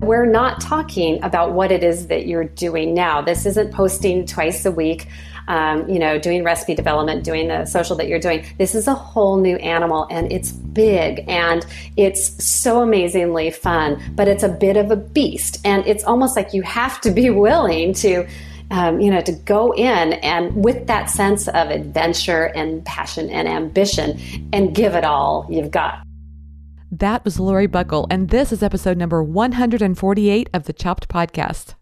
We're not talking about what it is that you're doing now. This isn't posting twice a week, doing recipe development, doing the social that you're doing. This is a whole new animal, and it's big, and it's so amazingly fun, but it's a bit of a beast. And it's almost like you have to be willing to to go in and with that sense of adventure and passion and ambition and give it all you've got. That was Laurie Buckle, and this is episode number 148 of the Chopped Podcast.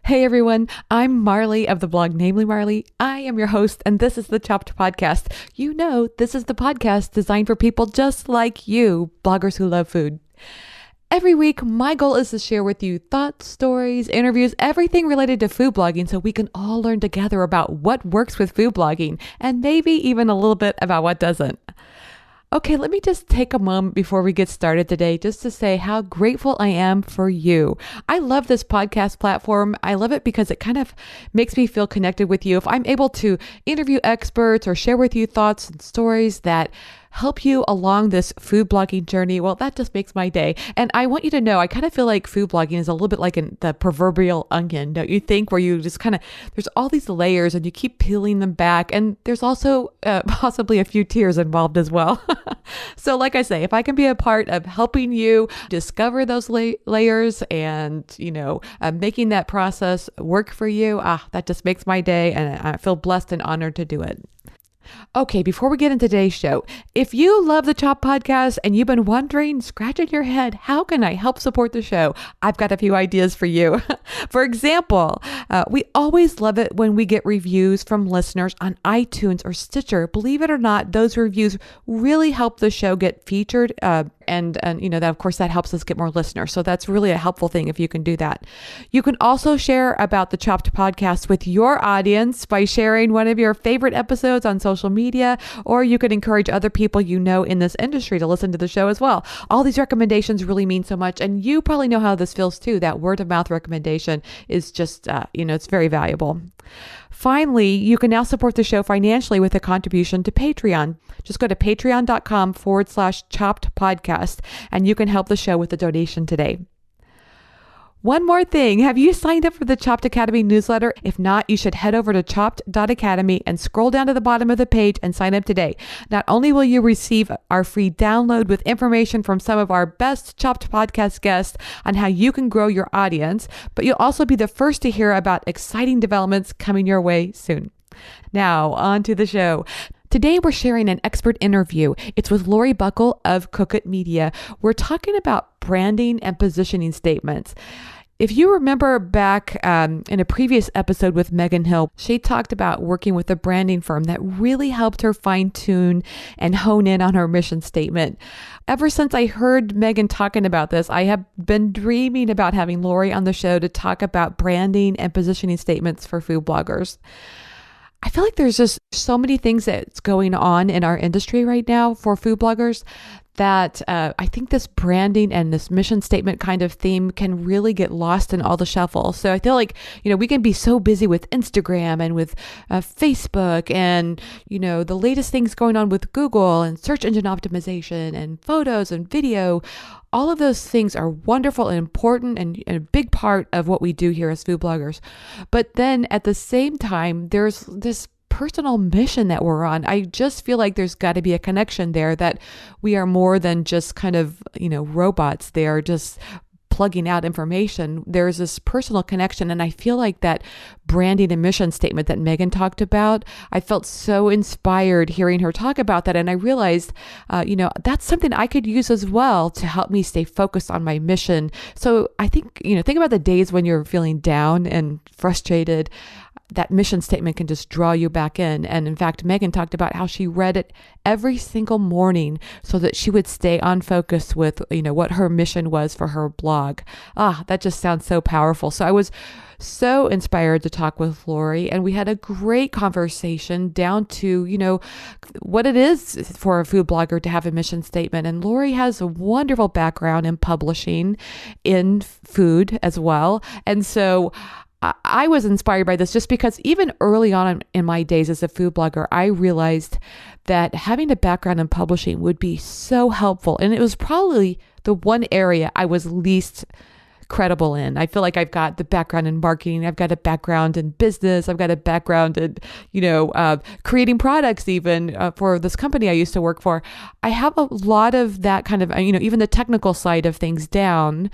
Hey everyone, I'm Marley of the blog Namely Marley. I am your host, and this is the Chopped Podcast. You know, this is the podcast designed for people just like you, bloggers who love food. Every week, my goal is to share with you thoughts, stories, interviews, everything related to food blogging so we can all learn together about what works with food blogging and maybe even a little bit about what doesn't. Okay, let me just take a moment before we get started today just to say how grateful I am for you. I love this podcast platform. I love it because it kind of makes me feel connected with you. If I'm able to interview experts or share with you thoughts and stories that help you along this food blogging journey, well, that just makes my day. And I want you to know, I kind of feel like food blogging is a little bit like the proverbial onion, don't you think? Where you just there's all these layers and you keep peeling them back. And there's also possibly a few tears involved as well. So like I say, if I can be a part of helping you discover those layers and, making that process work for you, that just makes my day. And I feel blessed and honored to do it. Okay, before we get into today's show, if you love the Chop Podcast and you've been wondering, scratching your head, how can I help support the show? I've got a few ideas for you. For example, we always love it when we get reviews from listeners on iTunes or Stitcher. Believe it or not, those reviews really help the show get featured. And that, of course, that helps us get more listeners. So that's really a helpful thing if you can do that. You can also share about the Chopped Podcast with your audience by sharing one of your favorite episodes on social media, or you could encourage other people you know in this industry to listen to the show as well. All these recommendations really mean so much. And you probably know how this feels too. That word of mouth recommendation is just, it's very valuable. Finally, you can now support the show financially with a contribution to Patreon. Just go to patreon.com/chopped podcast and you can help the show with a donation today. One more thing, have you signed up for the Chopped Academy newsletter? If not, you should head over to chopped.academy and scroll down to the bottom of the page and sign up today. Not only will you receive our free download with information from some of our best Chopped Podcast guests on how you can grow your audience, but you'll also be the first to hear about exciting developments coming your way soon. Now, on to the show. Today, we're sharing an expert interview. It's with Laurie Buckle of Cook It Media. We're talking about branding and positioning statements. If you remember back in a previous episode with Megan Hill, she talked about working with a branding firm that really helped her fine-tune and hone in on her mission statement. Ever since I heard Megan talking about this, I have been dreaming about having Laurie on the show to talk about branding and positioning statements for food bloggers. I feel like there's just so many things that's going on in our industry right now for food bloggers that I think this branding and this mission statement kind of theme can really get lost in all the shuffle. So I feel like, we can be so busy with Instagram and with Facebook and, the latest things going on with Google and search engine optimization and photos and video. All of those things are wonderful and important and a big part of what we do here as food bloggers. But then at the same time, there's this personal mission that we're on. I just feel like there's got to be a connection there, that we are more than just kind of, robots. They are just plugging out information. There's this personal connection. And I feel like that branding and mission statement that Megan talked about, I felt so inspired hearing her talk about that. And I realized, that's something I could use as well to help me stay focused on my mission. So I think, think about the days when you're feeling down and frustrated. That mission statement can just draw you back in. And in fact, Megan talked about how she read it every single morning so that she would stay on focus with, what her mission was for her blog. That just sounds so powerful. So I was so inspired to talk with Laurie, and we had a great conversation down to, what it is for a food blogger to have a mission statement. And Laurie has a wonderful background in publishing in food as well. And so I was inspired by this just because even early on in my days as a food blogger, I realized that having a background in publishing would be so helpful. And it was probably the one area I was least credible in. I feel like I've got the background in marketing. I've got a background in business. I've got a background in, creating products even for this company I used to work for. I have a lot of that kind of, even the technical side of things down.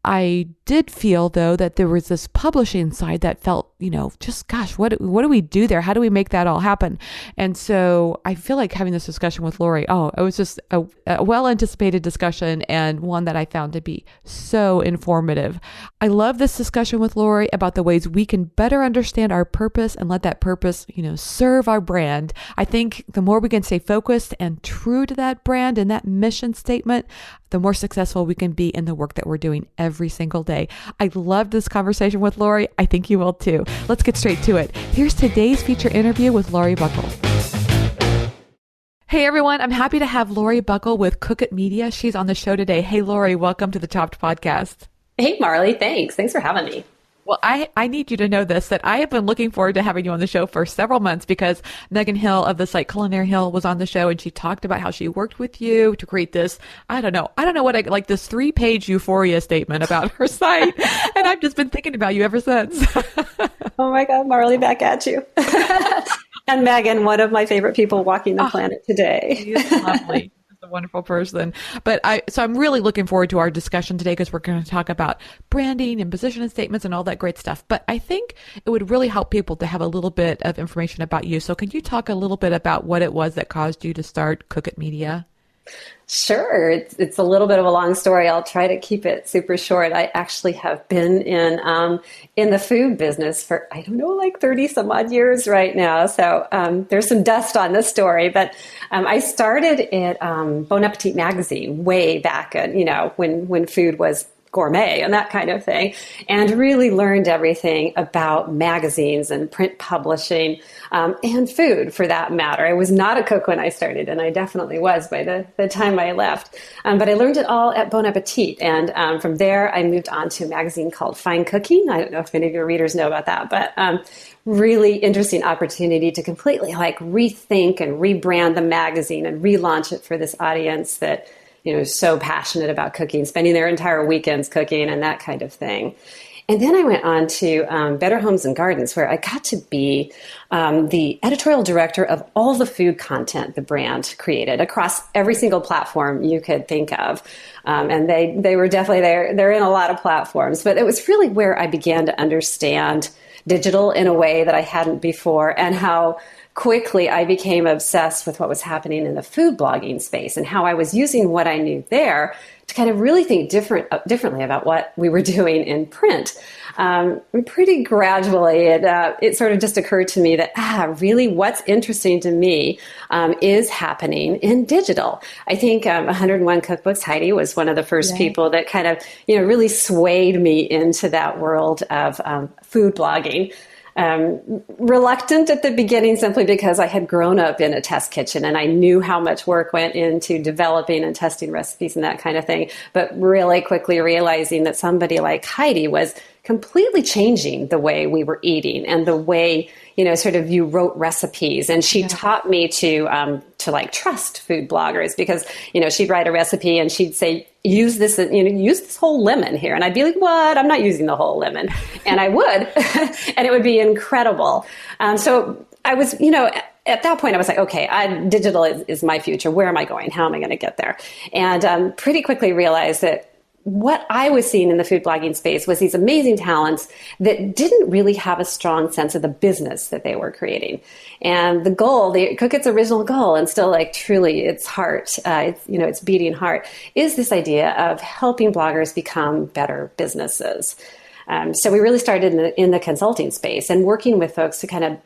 I did feel, though, that there was this publishing side that felt, just gosh, what do we do there? How do we make that all happen? And so I feel like having this discussion with Laurie, it was just a well-anticipated discussion and one that I found to be so informative. I love this discussion with Laurie about the ways we can better understand our purpose and let that purpose, serve our brand. I think the more we can stay focused and true to that brand and that mission statement, the more successful we can be in the work that we're doing every single day. I loved this conversation with Laurie. I think you will too. Let's get straight to it. Here's today's feature interview with Laurie Buckle. Hey everyone, I'm happy to have Laurie Buckle with Cook It Media. She's on the show today. Hey Laurie, welcome to the Chopped podcast. Hey Marley, thanks. Thanks for having me. Well, I need you to know this, that I have been looking forward to having you on the show for several months because Megan Hill of the site Culinary Hill was on the show and she talked about how she worked with you to create this, I don't know what this 3-page euphoria statement about her site. And I've just been thinking about you ever since. Oh my God, Marley, back at you. And Megan, one of my favorite people walking the planet today. She is lovely. A wonderful person. But I'm really looking forward to our discussion today because we're going to talk about branding and positioning statements and all that great stuff. But I think it would really help people to have a little bit of information about you. So can you talk a little bit about what it was that caused you to start Cook It Media? Sure. It's a little bit of a long story. I'll try to keep it super short. I actually have been in the food business for, 30 some odd years right now. So there's some dust on this story. But I started at Bon Appetit magazine way back, when food was gourmet and that kind of thing, and really learned everything about magazines and print publishing and food for that matter. I was not a cook when I started, and I definitely was by the time I left. But I learned it all at Bon Appetit. And from there, I moved on to a magazine called Fine Cooking. I don't know if any of your readers know about that, but really interesting opportunity to completely rethink and rebrand the magazine and relaunch it for this audience that so passionate about cooking, spending their entire weekends cooking and that kind of thing. And then I went on to Better Homes and Gardens, where I got to be the editorial director of all the food content the brand created across every single platform you could think of. And they were definitely there. They're in a lot of platforms, but it was really where I began to understand digital in a way that I hadn't before, and how quickly I became obsessed with what was happening in the food blogging space and how I was using what I knew there to kind of really think differently about what we were doing in print. Pretty gradually, it sort of just occurred to me that, really what's interesting to me is happening in digital. I think 101 Cookbooks, Heidi was one of the first people that kind of, really swayed me into that world of food blogging. Reluctant at the beginning simply because I had grown up in a test kitchen and I knew how much work went into developing and testing recipes and that kind of thing, but really quickly realizing that somebody like Heidi was completely changing the way we were eating and the way, sort of you wrote recipes. And she taught me to trust food bloggers because, she'd write a recipe and she'd say, use this whole lemon here. And I'd be like, what? I'm not using the whole lemon. And I would, and it would be incredible. So I was, at that point I was like, okay, digital is my future. Where am I going? How am I going to get there? And pretty quickly realized that what I was seeing in the food blogging space was these amazing talents that didn't really have a strong sense of the business that they were creating. And the goal, Cook It's original goal, and still truly its heart, its beating heart, is this idea of helping bloggers become better businesses. So we really started in the consulting space and working with folks to kind of,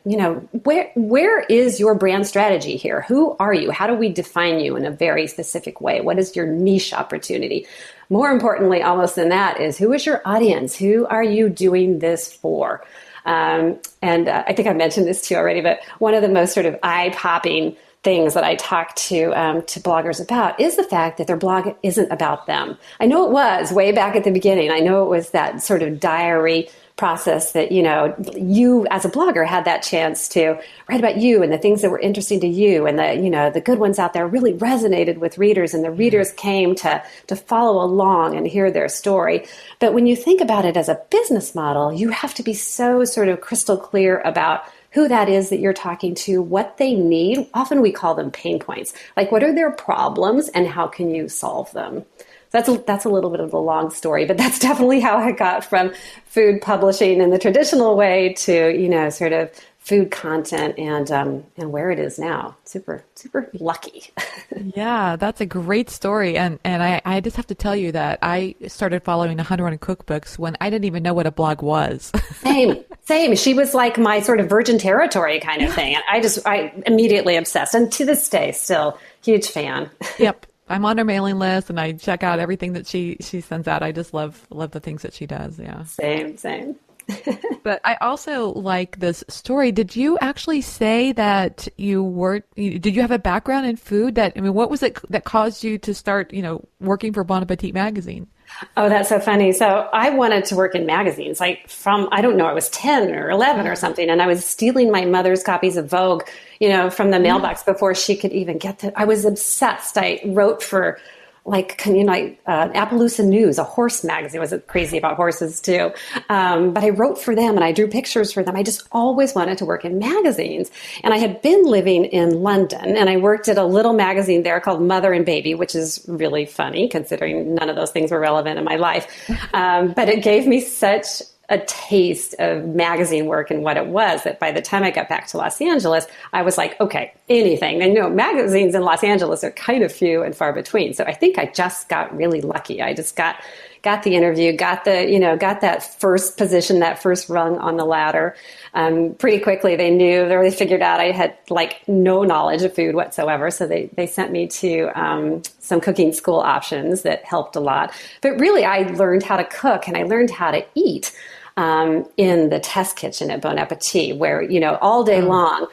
where is your brand strategy here? Who are you? How do we define you in a very specific way? What is your niche opportunity? More importantly, almost than that, is who is your audience? Who are you doing this for? And I think I mentioned this to you already, but one of the most sort of eye-popping things that I talk to bloggers about is the fact that their blog isn't about them. I know it was way back at the beginning. I know it was that sort of diary process that, you as a blogger had that chance to write about you and the things that were interesting to you, and the good ones out there really resonated with readers, and the readers came to follow along and hear their story. But when you think about it as a business model, you have to be so sort of crystal clear about who that is that you're talking to, what they need. Often we call them pain points. Like, what are their problems and how can you solve them? That's a little bit of a long story, but that's definitely how I got from food publishing in the traditional way to, sort of food content and where it is now. Super, super lucky. Yeah, that's a great story. And I just have to tell you that I started following 101 cookbooks when I didn't even know what a blog was. Same. She was like my sort of virgin territory kind of thing. And I immediately obsessed. And to this day, still huge fan. Yep. I'm on her mailing list and I check out everything that she sends out. I just love the things that she does. Yeah. Same. But I also like this story. Did you actually say that did you have a background in food what was it that caused you to start, working for Bon Appetit magazine? Oh, that's so funny. So I wanted to work in magazines, like I don't know, I was 10 or 11 or something. And I was stealing my mother's copies of Vogue, from the mailbox before she could even get to, I was obsessed. I wrote for Appaloosa News, a horse magazine. I was crazy about horses too. But I wrote for them and I drew pictures for them. I just always wanted to work in magazines. And I had been living in London and I worked at a little magazine there called Mother and Baby, which is really funny considering none of those things were relevant in my life. But it gave me such a taste of magazine work and what it was that by the time I got back to Los Angeles, I was like, okay, anything. And magazines in Los Angeles are kind of few and far between. So I think I just got really lucky. I just got the interview, got that first position, that first rung on the ladder. Pretty quickly, they really figured out I had like no knowledge of food whatsoever. So they sent me to some cooking school options that helped a lot. But really, I learned how to cook and I learned how to eat in the test kitchen at Bon Appetit, where, all day long,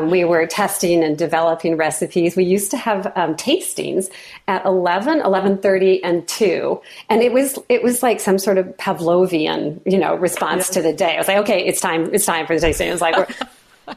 we were testing and developing recipes. We used to have tastings at 11:30, and 2. And it was like some sort of Pavlovian, response to the day. I was like, okay, it's time for the tasting. It was like,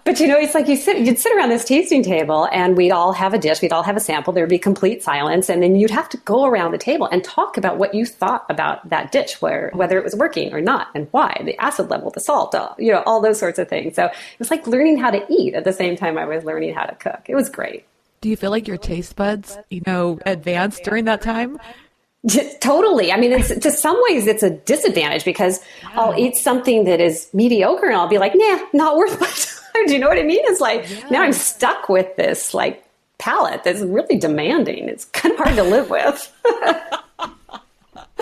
but it's like you'd sit around this tasting table and we'd all have a dish, we'd all have a sample, there'd be complete silence, and then you'd have to go around the table and talk about what you thought about that dish, whether it was working or not, and why, the acid level, the salt, all those sorts of things. So it was like learning how to eat at the same time I was learning how to cook. It was great. Do you feel like your taste buds, advanced during that time? Totally. I mean, to some ways it's a disadvantage because I'll eat something that is mediocre and I'll be like, nah, not worth my time. Do you know what I mean? It's like, now I'm stuck with this like palate that's really demanding. It's kind of hard to live with.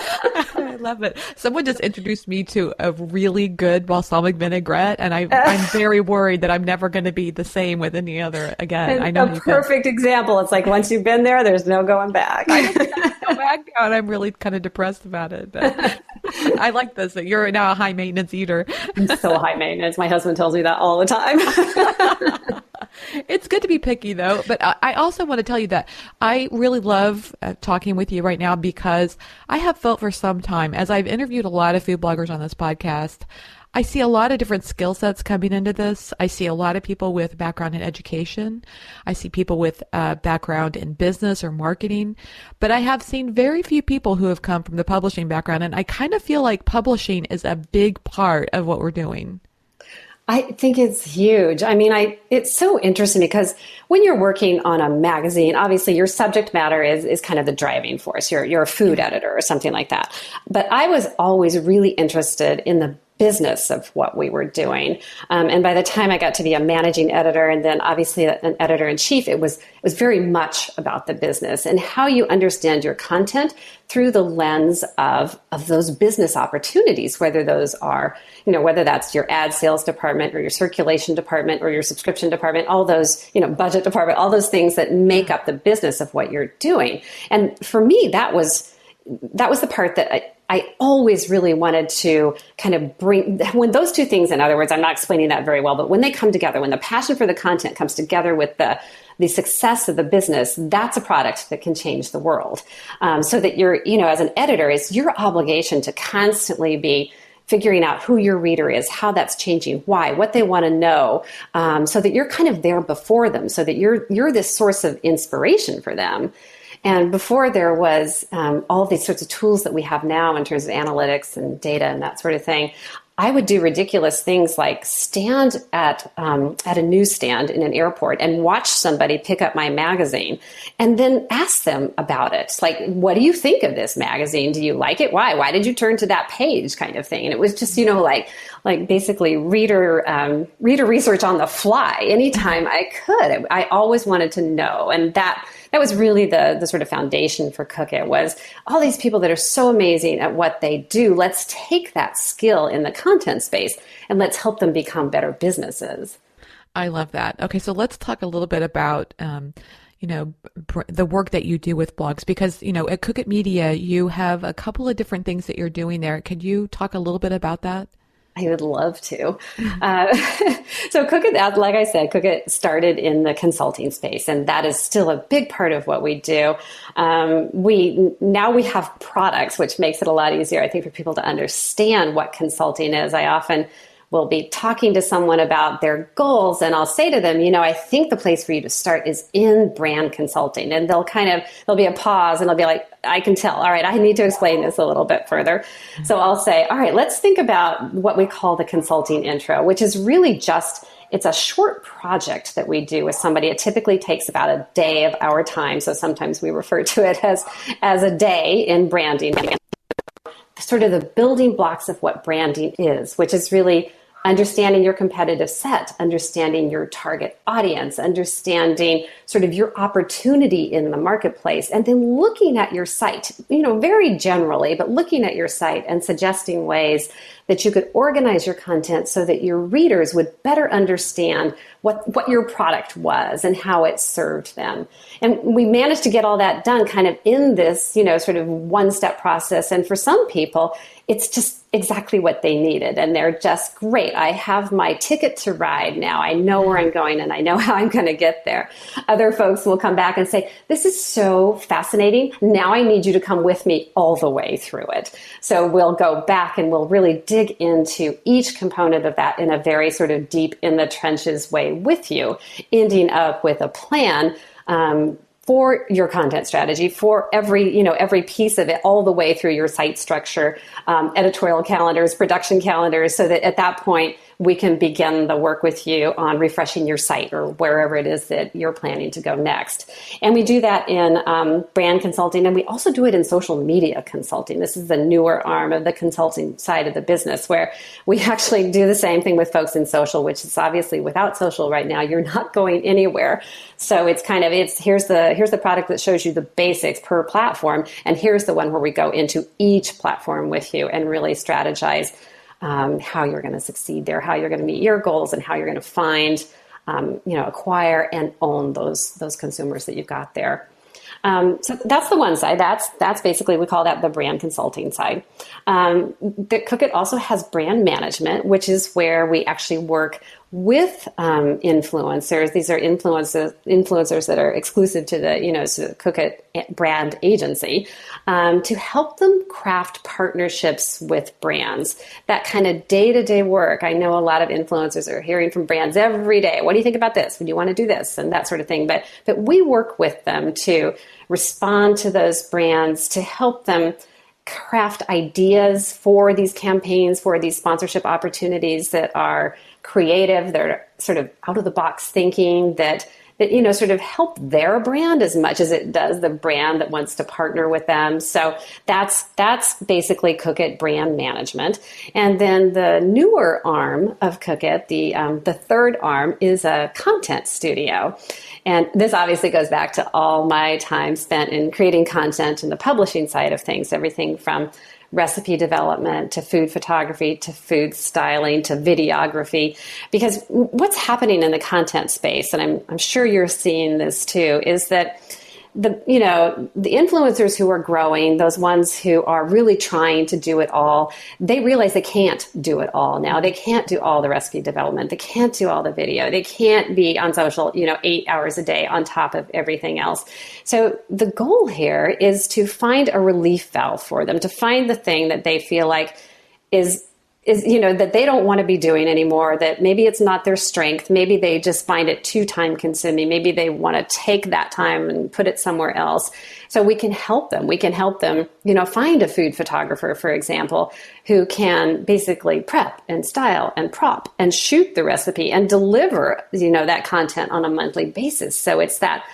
I love it. Someone just introduced me to a really good balsamic vinaigrette, and I'm very worried that I'm never going to be the same with any other again. I know a perfect example. It's like once you've been there, there's no going back. I don't think I can go back now, and I'm really kind of depressed about it. But I like this. That you're now a high maintenance eater. I'm so high maintenance. My husband tells me that all the time. It's good to be picky, though. But I also want to tell you that I really love talking with you right now because I have felt for some time, as I've interviewed a lot of food bloggers on this podcast, I see a lot of different skill sets coming into this. I see a lot of people with background in education. I see people with background in business or marketing. But I have seen very few people who have come from the publishing background. And I kind of feel like publishing is a big part of what we're doing. I think it's huge. I mean, it's so interesting because when you're working on a magazine, obviously your subject matter is kind of the driving force. You're a food editor or something like that. But I was always really interested in the business of what we were doing. And by the time I got to be a managing editor and then obviously an editor in chief, it was very much about the business and how you understand your content through the lens of those business opportunities, whether those are, whether that's your ad sales department or your circulation department or your subscription department, all those, budget department, all those things that make up the business of what you're doing. And for me, that was the part that I always really wanted to kind of bring, when those two things, in other words, I'm not explaining that very well, but when they come together, when the passion for the content comes together with the success of the business, that's a product that can change the world. So that you're, as an editor, it's your obligation to constantly be figuring out who your reader is, how that's changing, why, what they want to know, so that you're kind of there before them, so that you're this source of inspiration for them. And before there was all these sorts of tools that we have now in terms of analytics and data and that sort of thing, I would do ridiculous things like stand at a newsstand in an airport and watch somebody pick up my magazine and then ask them about it. Like, what do you think of this magazine? Do you like it? Why? Why did you turn to that page, kind of thing? And it was just, like basically reader research on the fly anytime I could. I always wanted to know. And that was really the sort of foundation for Cook It, was all these people that are so amazing at what they do. Let's take that skill in the content space and let's help them become better businesses. I love that. Okay, so let's talk a little bit about the work that you do with blogs, because at Cook It Media you have a couple of different things that you're doing there. Could you talk a little bit about that? I would love to. So Cook It, like I said, Cook It started in the consulting space, and that is still a big part of what we do. We have products, which makes it a lot easier, I think, for people to understand what consulting is. I often will be talking to someone about their goals, and I'll say to them, I think the place for you to start is in brand consulting. And there'll be a pause, and they'll be like, I can tell, all right, I need to explain this a little bit further. So I'll say, all right, let's think about what we call the consulting intro, which is really it's a short project that we do with somebody. It typically takes about a day of our time. So sometimes we refer to it as a day in branding. Sort of the building blocks of what branding is, which is really understanding your competitive set, understanding your target audience, understanding sort of your opportunity in the marketplace, and then looking at your site, very generally, but looking at your site and suggesting ways that you could organize your content so that your readers would better understand what your product was and how it served them. And we managed to get all that done kind of in this, sort of one-step process. And for some people, it's just exactly what they needed. And they're just, great, I have my ticket to ride now. I know where I'm going and I know how I'm going to get there. Other folks will come back and say, this is so fascinating. Now I need you to come with me all the way through it. So we'll go back and we'll really dig into each component of that in a very sort of deep in the trenches way with you, ending up with a plan for your content strategy, for every piece of it, all the way through your site structure, editorial calendars, production calendars, so that at that point we can begin the work with you on refreshing your site or wherever it is that you're planning to go next. And we do that in brand consulting, and we also do it in social media consulting. This is the newer arm of the consulting side of the business, where we actually do the same thing with folks in social, which is obviously without social right now, you're not going anywhere. So it's here's the product that shows you the basics per platform, and here's the one where we go into each platform with you and really strategize how you're going to succeed there, how you're going to meet your goals, and how you're going to find, acquire and own those consumers that you've got there. So that's the one side. That's basically, we call that the brand consulting side. The Cook It also has brand management, which is where we actually work with influencers. These are influencers that are exclusive to the Cook It brand agency, to help them craft partnerships with brands. That kind of day-to-day work. I know a lot of influencers are hearing from brands every day. What do you think about this? Would you want to do this? And that sort of thing. But we work with them to respond to those brands, to help them craft ideas for these campaigns, for these sponsorship opportunities that are creative, they're sort of out of the box thinking, that sort of help their brand as much as it does the brand that wants to partner with them. So that's basically Cook It brand management. And then the newer arm of Cook It, the third arm, is a content studio. And this obviously goes back to all my time spent in creating content and the publishing side of things, everything from recipe development to food photography to food styling to videography. Because what's happening in the content space, and I'm sure you're seeing this too, is that the influencers who are growing, those ones who are really trying to do it all, they realize they can't do it all now. They can't do all the recipe development. They can't do all the video. They can't be on social, 8 hours a day on top of everything else. So the goal here is to find a relief valve for them, to find the thing that they feel like is is, that they don't want to be doing anymore, that maybe it's not their strength. Maybe they just find it too time consuming. Maybe they want to take that time and put it somewhere else. So we can help them. We can help them, find a food photographer, for example, who can basically prep and style and prop and shoot the recipe and deliver, that content on a monthly basis. So it's that,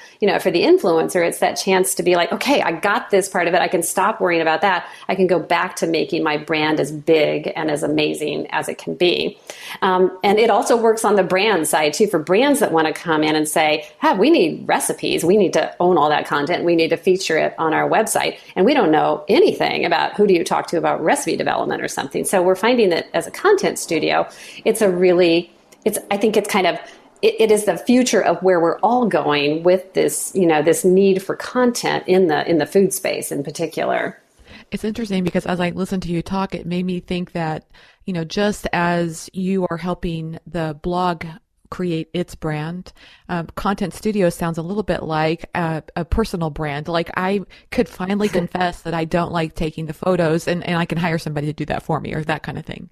for the influencer, it's that chance to be like, okay, I got this part of it. I can stop worrying about that. I can go back to making my brand as big and as amazing as it can be. And it also works on the brand side too, for brands that want to come in and say, hey, we need recipes. We need to own all that content. We need to feature it on our website. And we don't know anything about who do you talk to about recipe development or something. So we're finding that as a content studio, I think it's kind of, it is the future of where we're all going with this, this need for content in the food space in particular. It's interesting because as I listened to you talk, it made me think that, just as you are helping the blog create its brand, Content Studio sounds a little bit like a personal brand. Like I could finally confess that I don't like taking the photos and I can hire somebody to do that for me or that kind of thing.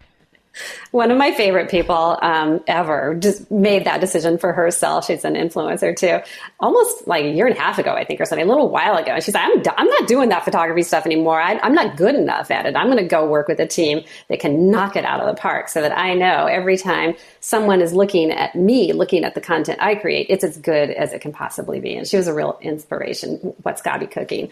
One of my favorite people ever just made that decision for herself. She's an influencer too, almost like a year and a half ago, I think, or something, a little while ago. And she's like, I'm not doing that photography stuff anymore. I'm not good enough at it. I'm going to go work with a team that can knock it out of the park so that I know every time someone is looking at me, looking at the content I create, it's as good as it can possibly be. And she was a real inspiration, what's Gabi cooking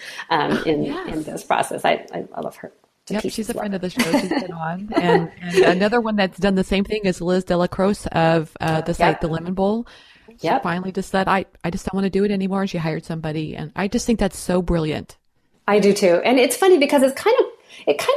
in this process. I love her. Yep, she's a friend of the show. She's been on. And another one that's done the same thing is Liz Delacroce of the site The Lemon Bowl. She finally just said, I just don't want to do it anymore. And she hired somebody. And I just think that's so brilliant. I do too. And it's funny because it kind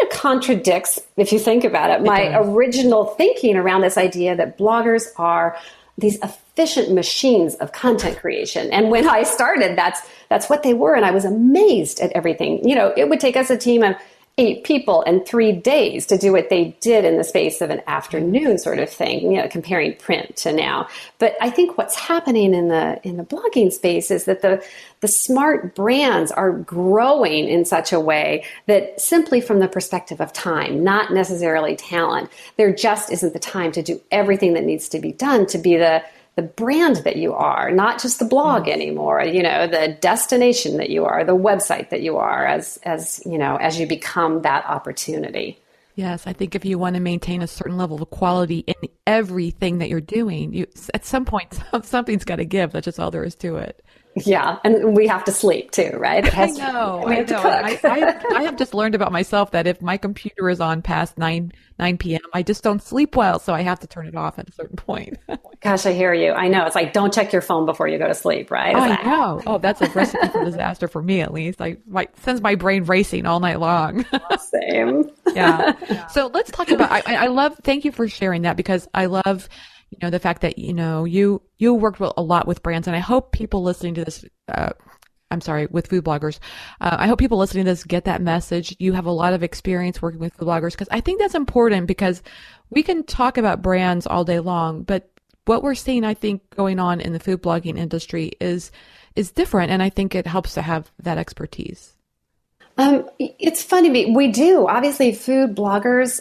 of contradicts, if you think about it, my original thinking around this idea that bloggers are these efficient machines of content creation. And when I started, that's what they were. And I was amazed at everything. It would take us a team of 8 people and 3 days to do what they did in the space of an afternoon sort of thing, comparing print to now. But I think what's happening in the blogging space is that the smart brands are growing in such a way that simply from the perspective of time, not necessarily talent, there just isn't the time to do everything that needs to be done to be the brand that you are, not just the blog anymore, the destination that you are, the website that you are as you become that opportunity. Yes, I think if you want to maintain a certain level of quality in everything that you're doing, at some point, something's got to give. That's just all there is to it. Yeah, and we have to sleep too, right? I know. I have just learned about myself that if my computer is on past 9 p.m., I just don't sleep well, so I have to turn it off at a certain point. Gosh, I hear you. I know. It's like, don't check your phone before you go to sleep, right? I know. Oh, that's a recipe for disaster for me, at least. Sends my brain racing all night long. Same. Yeah. So let's talk about, thank you for sharing that because I love the fact that, you worked a lot with brands, and I hope people listening to this, with food bloggers, I hope people listening to this get that message. You have a lot of experience working with food bloggers because I think that's important because we can talk about brands all day long, but what we're seeing, I think, going on in the food blogging industry is different, and I think it helps to have that expertise. It's funny, we do. Obviously, food bloggers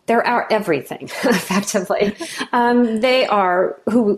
they're our everything, effectively. They are who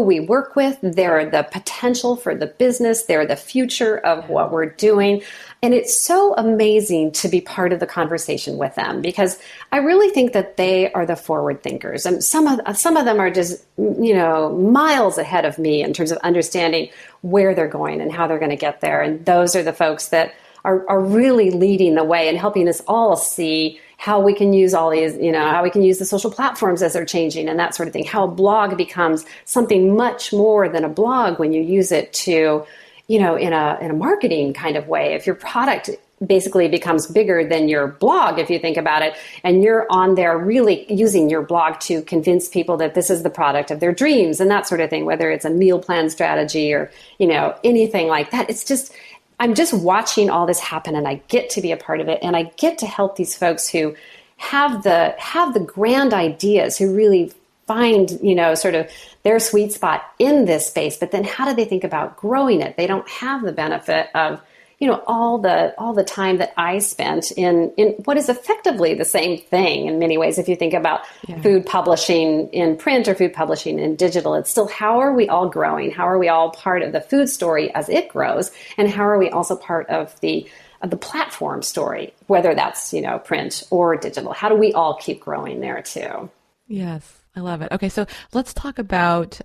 we work with. They're the potential for the business. They're the future of what we're doing. And it's so amazing to be part of the conversation with them because I really think that they are the forward thinkers. And some of them are just, miles ahead of me in terms of understanding where they're going and how they're going to get there. And those are the folks that are really leading the way and helping us all see how we can use all these, how we can use the social platforms as they're changing and that sort of thing, how a blog becomes something much more than a blog when you use it to, in a marketing kind of way. If your product basically becomes bigger than your blog, if you think about it, and you're on there really using your blog to convince people that this is the product of their dreams and that sort of thing, whether it's a meal plan strategy or, anything like that, I'm just watching all this happen and I get to be a part of it and I get to help these folks who have the grand ideas, who really find, sort of their sweet spot in this space, but then how do they think about growing it? They don't have the benefit of, all the time that I spent in what is effectively the same thing in many ways. If you think about food publishing in print or food publishing in digital, it's still, how are we all growing? How are we all part of the food story as it grows? And how are we also part of the platform story, whether that's, print or digital? How do we all keep growing there too? Yes, I love it. Okay, so let's talk about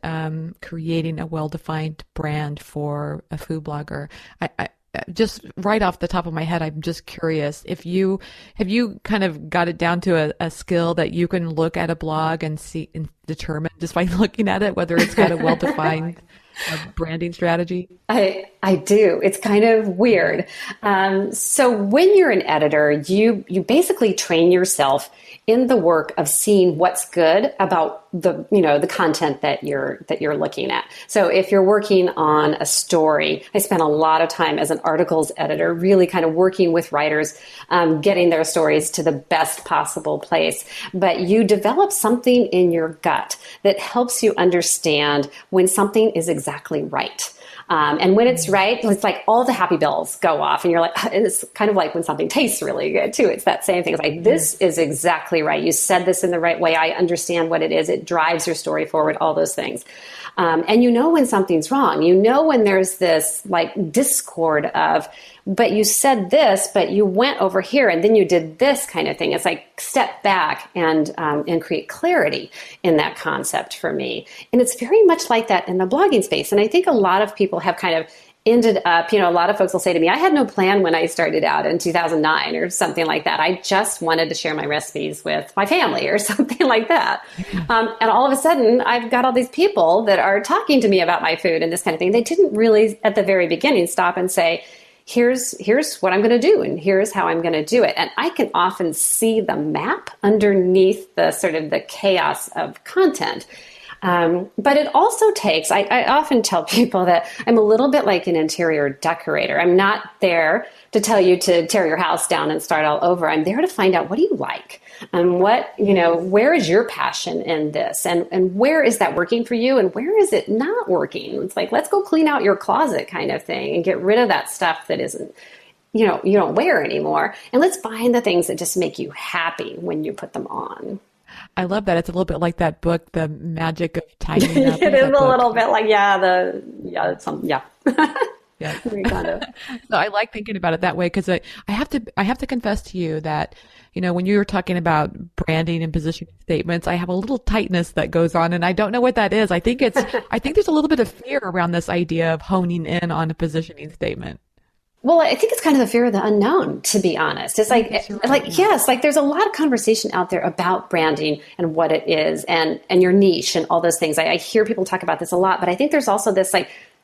creating a well-defined brand for a food blogger. I just right off the top of my head, I'm just curious if have you kind of got it down to a skill that you can look at a blog and see and determine just by looking at it whether it's got a well-defined branding strategy? I do. It's kind of weird. So when you're an editor, you basically train yourself in the work of seeing what's good about the content that you're looking at. So if you're working on a story, I spent a lot of time as an articles editor, really kind of working with writers, getting their stories to the best possible place. But you develop something in your gut that helps you understand when something is exactly right. And when it's right, it's like all the happy bells go off and you're like, and it's kind of like when something tastes really good too. It's that same thing. It's like, this is exactly right. You said this in the right way. I understand what it is. It drives your story forward, all those things. And when something's wrong, when there's this like discord of, but you said this, but you went over here and then you did this kind of thing. It's like step back and create clarity in that concept for me. And it's very much like that in the blogging space. And I think a lot of people have kind of ended up, a lot of folks will say to me, I had no plan when I started out in 2009 or something like that. I just wanted to share my recipes with my family or something like that. And all of a sudden, I've got all these people that are talking to me about my food and this kind of thing. They didn't really, at the very beginning, stop and say, here's what I'm going to do, and here's how I'm going to do it. And I can often see the map underneath the sort of the chaos of content. But it also takes, I often tell people that I'm a little bit like an interior decorator. I'm not there to tell you to tear your house down and start all over. I'm there to find out, what do you like? And where is your passion in this? And where is that working for you? And where is it not working? It's like, let's go clean out your closet kind of thing and get rid of that stuff that isn't, you don't wear anymore. And let's find the things that just make you happy when you put them on. I love that. It's a little bit like that book, The Magic of Tidying Up. It is a little bit like, yeah. Yeah. So I like thinking about it that way because I have to confess to you that, when you were talking about branding and positioning statements, I have a little tightness that goes on, and I don't know what that is. I think there's a little bit of fear around this idea of honing in on a positioning statement. Well, I think it's kind of the fear of the unknown, to be honest. It's yes, there's a lot of conversation out there about branding and what it is and your niche and all those things. I hear people talk about this a lot, but I think there's also this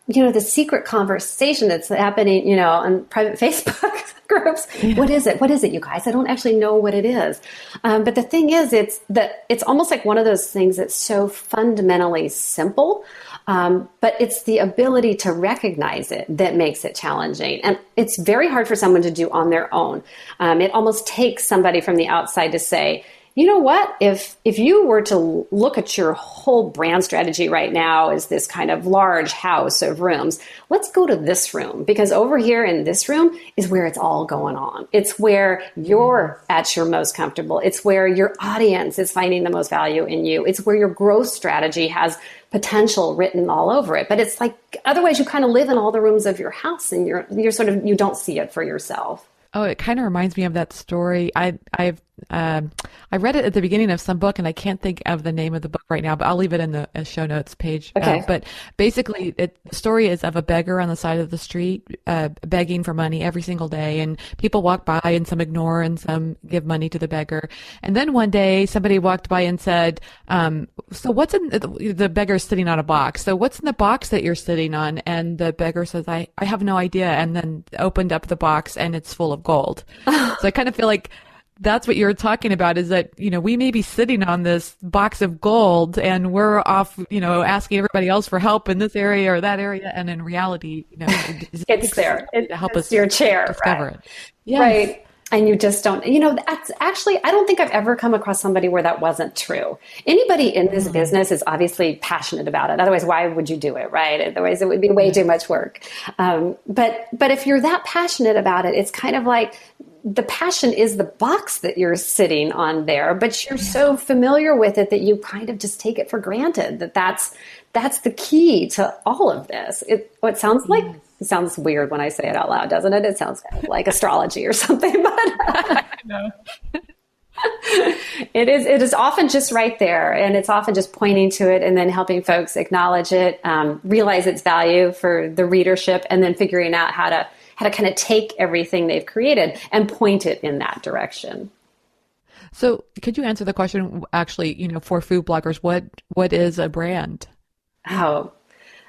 the secret conversation that's happening, on private Facebook groups. Yeah. What is it? What is it, you guys? I don't actually know what it is. But the thing is, it's almost like one of those things that's so fundamentally simple. But it's the ability to recognize it that makes it challenging. And it's very hard for someone to do on their own. It almost takes somebody from the outside to say, you know what, if you were to look at your whole brand strategy right now as this kind of large house of rooms, let's go to this room, because over here in this room is where it's all going on. It's where you're at your most comfortable. It's where your audience is finding the most value in you. It's where your growth strategy has potential written all over it. But it's like, otherwise you kind of live in all the rooms of your house and you're sort of, you don't see it for yourself. Oh, it kind of reminds me of that story. I read it at the beginning of some book, and I can't think of the name of the book right now, but I'll leave it in the show notes page. Okay. But basically, the story is of a beggar on the side of the street begging for money every single day, and people walk by, and some ignore, and some give money to the beggar. And then one day, somebody walked by and said, "So what's in the beggar's sitting on a box? So what's in the box that you're sitting on?" And the beggar says, "I have no idea." And then opened up the box, and it's full of gold. So I kind of feel like that's what you're talking about, is that, we may be sitting on this box of gold and we're off, asking everybody else for help in this area or that area. And in reality, it's there. To help us your chair, discover right? it. Yes. Right. And you just don't, that's actually, I don't think I've ever come across somebody where that wasn't true. Anybody in this business is obviously passionate about it. Otherwise, why would you do it, right? Otherwise, it would be way too much work. But if you're that passionate about it, it's kind of like the passion is the box that you're sitting on there, but you're so familiar with it that you kind of just take it for granted that's the key to all of this. It sounds like, it sounds weird when I say it out loud, doesn't it? It sounds kind of like astrology or something, but No. it is often just right there. And it's often just pointing to it and then helping folks acknowledge it, realize its value for the readership, and then figuring out how to kind of take everything they've created and point it in that direction. So could you answer the question, actually, for food bloggers, what is a brand? Oh,